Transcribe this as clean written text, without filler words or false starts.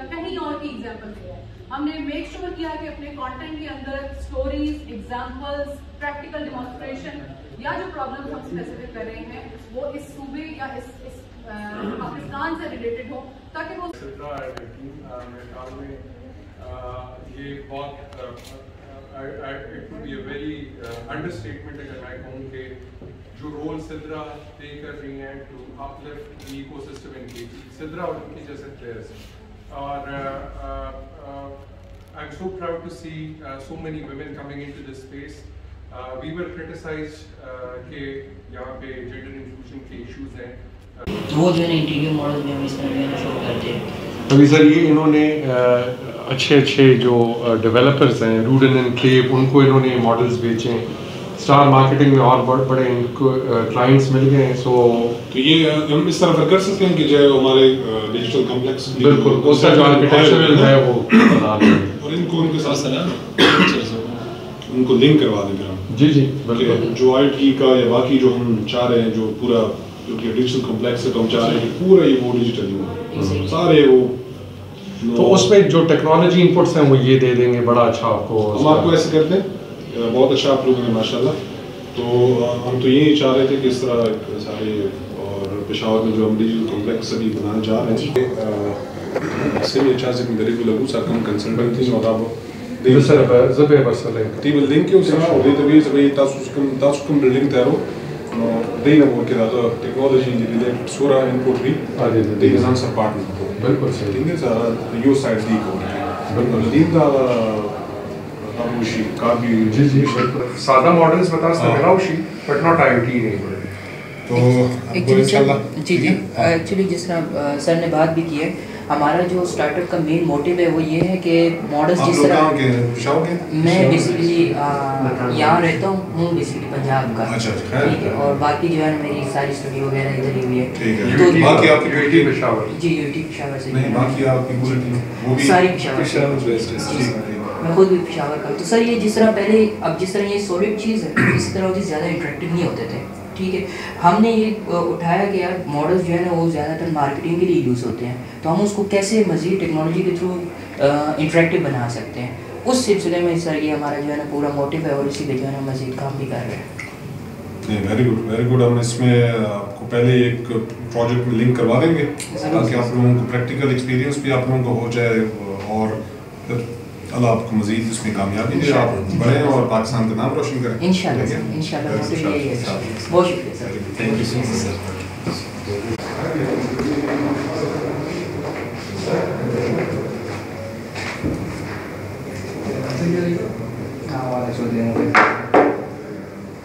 کہیں اور کی ایگزامپل دیا ہے. ہم نے میک شور کیا کہ اپنے کانٹینٹ کے اندر سٹوریز، ایگزامپلز، پریکٹیکل ڈیمانسٹریشن یا جو پرابلمس ہم اسپیسیفک کر رہے ہیں وہ اس صوبے یا اس پاکستان سے ریلیٹڈ ہو تاکہ وہ میرے خیال میں یہ بہت it would be a very understatement اگر میں کہوں کہ جو رول سدرا پلے کر رہی ہیں to uplift the eco system ان کے سدرا اور ان کے جیسے پلیئرس. اور I am so proud to see so many women coming in to this space. We were criticised کہ یہاں پہ جینڈر انکلوژن کے ایشوز ہیں. وہ جو ہے نا انٹیریئر ماڈل میں ہم اس طرح جو ہے نا شو کرتے ہیں. ابھی سر یہ انہوں نے اچھے جو ڈیولپرز ہیں روڈن اینڈ کلیپ ان کو انہوں نے ماڈلز بیچے ہیں. اسٹار مارکیٹنگ میں اور بڑے ان کو کلائنٹس مل گئے ہیں. تو یہ ہم اس طرح کر سکتے ہیں کہ جو ہمارے ڈیجیٹل کمپلیکس بالکل اس کا جو آرکیٹیکچرل ہے وہ بنا لیں اور ان کو ان کے ساتھ ان کو لنک کروا دیں پھر ہم. جی بالکل جو آئی ٹی کا یا باقی جو ہم چاہ رہے ہیں جو پورا جو کہ ڈیجیٹل کمپلیکس ہے تو ہم چاہ رہے ہیں کہ پورا ہی وہ ڈیجیٹل ہی ہو سارے وہ. تو اس میں جو ٹیکنالوجی انپٹس ہیں وہ یہ دے دیں گے بڑا اچھا آپ کو. ہم آپ کو ایسے کرتے ہیں بہت اچھا آپ لوگوں نے ماشاء اللہ. تو ہم تو یہی چاہ رہے تھے کہ اس طرح سارے اور پشاور میں جو ہم ڈیجیٹل کمپلیکس ابھی بنانا چاہ رہے ہیں اس سے بھی اچھا سے میرے کو لگو سر ہم کنسلٹنٹ تھی اور آپ تی بلڈنگ کے اس اور یہ طبیعت سے بھائی تاسو کم بلڈنگ تیارو دینا وہ کہ دا ٹیکنالوجی ریلیٹڈ سورا انپٹ بھی دی نظام سر پارٹنر کو بالکل صحیح ٹھیک ہے سر یو سائڈ دی کو بالکل دین دا اوشی کافی جی سادہ ماڈلز بتا سکتے ہیں اوشی بٹ ناٹ آئی ٹی نہیں. تو انشاءاللہ جی ایکچولی جس طرح سر نے بات بھی کی ہے ہمارا جو اسٹارٹ اپ کا مین موٹیو ہے وہ یہ ہے کہ ماڈلز جس طرح میں بیسیکلی یہاں رہتا ہوں بیسیکلی پنجاب کا ٹھیک ہے اور باقی جو ہے میری ساری اسٹڈی وغیرہ ادھر ہی ہوئی ہے. تو باقی آپ کی بیٹی پشاور جی یوٹی پشاور سے نہیں باقی آپ کی پوری ٹیم وہ بھی ساری پشاور میں خود بھی پشاور کا. تو سر یہ جس طرح پہلے اب جس طرح یہ سولڈ چیز ہے اسی طرح وہ زیادہ انٹریکٹیو نہیں ہوتے تھے ٹھیک ہے. ہم نے یہ اٹھایا کہ یار ماڈلز جو ہے نا وہ زیادہ تر مارکیٹنگ کے لیے یوز ہوتے ہیں تو ہم اس کو کیسے مزید ٹیکنالوجی کے تھرو انٹریکٹیو بنا سکتے ہیں. اس سلسلے میں سر یہ ہمارا جو ہے نا پورا موٹیو ہے اور اسی پہ جو ہے نا مزید کام بھی کر رہے ہیں. Very good. ہم اس میں آپ کو پہلے ایک پروجیکٹ میں لنک کروا دیں گے تاکہ آپ لوگوں کو پریکٹیکل ایکسپیرینس بھی آپ لوگوں کو ہو جائے اور اللہ آپ کو مزید اس میں کامیابی دے آپ بڑھیں اور پاکستان کا نام روشن کریں انشاءاللہ بہت شکریہ سر. تھینک یو سو مچ سر. آواز